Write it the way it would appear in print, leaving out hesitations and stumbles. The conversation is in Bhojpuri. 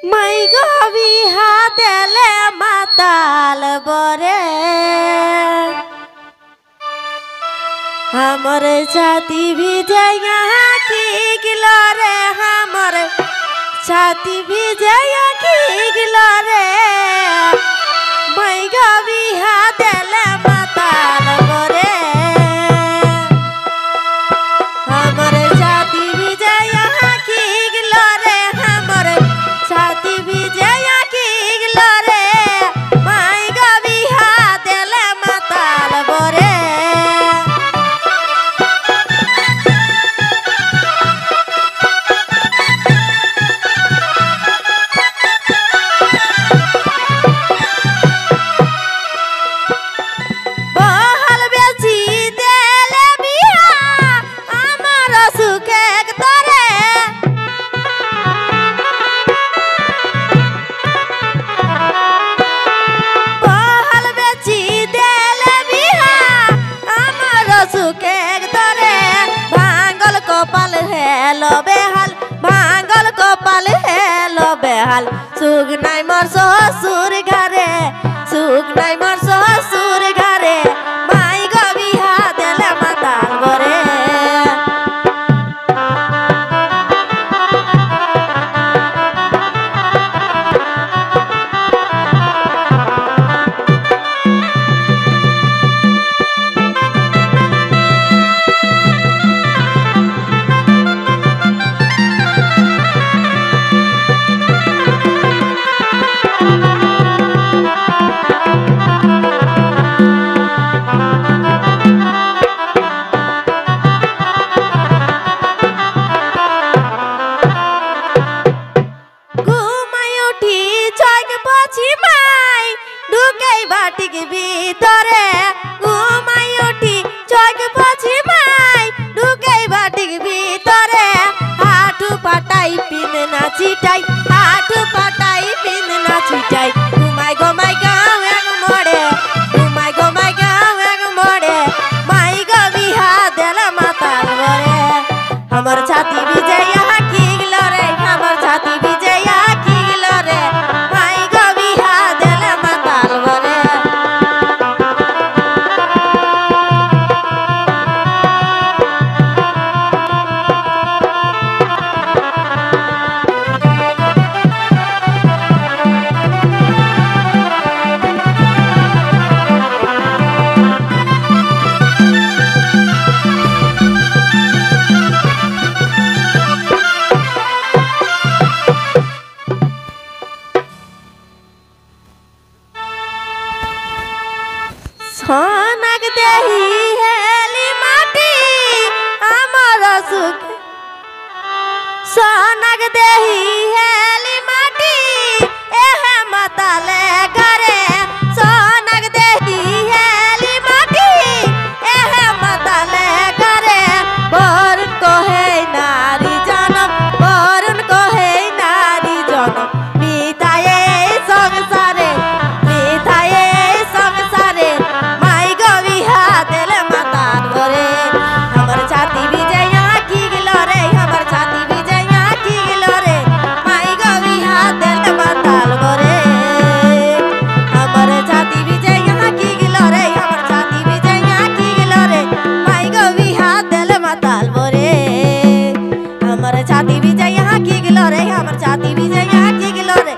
মাই গবি হাতেলে মাতাল বরে हमर छाती भी जया की गिलो रे हमर छाती भी जया की गिलो रे मैं गबी हाथेले माताल बरे हमर छाती भी जया की गिलो रे हमर छाती भी जया की गिलो रे मैं गबी हाथेले माताल बरे हेलो बेहाल भांगल कपाल हेलो बेहाल सुख नाई मोर ससुर घरे सुख नाई मोर ससुर घरे माई गबी हाथेले माताल बरे बाटिक भीतरे घुमाई उठी चौक पछी माई ढुकाई बाटिक भीतरे हाथू पटाई पिन ना छिटाई हाथू पटाई पिन ना छिटाई घुमाई घुमाई गाँव एक मोड़े घुमाई घुमाई गाँव एक मोड़े माई गबी हाथेले माताल बरे हमर छाती भी जया की गिलो रे हमर छाती भी जया की गिलो रे माई गबी हाथेले माताल बरे सोनक देही हेली माटी हमर सुख सोनक देही हेली माटी एहे माताले घरे सोनक देही हेली माटी एहे माताले घरे वरुण को है नारी जनम वरुण को है नारी जनम मिताए संसारे मिताए संसारे हमर छाती भी जया की गिलो रे हमर छाती भी जया की गिलो रे माई गबी हाथेले माताल बरे हमर छाती भी जया की गिलो रे हमर छाती भी जया की गिलो रे माई गबी हाथेले माताल बरे हमर छाती भी जया की गिलो रे हमर छाती भी जया की गिलो रे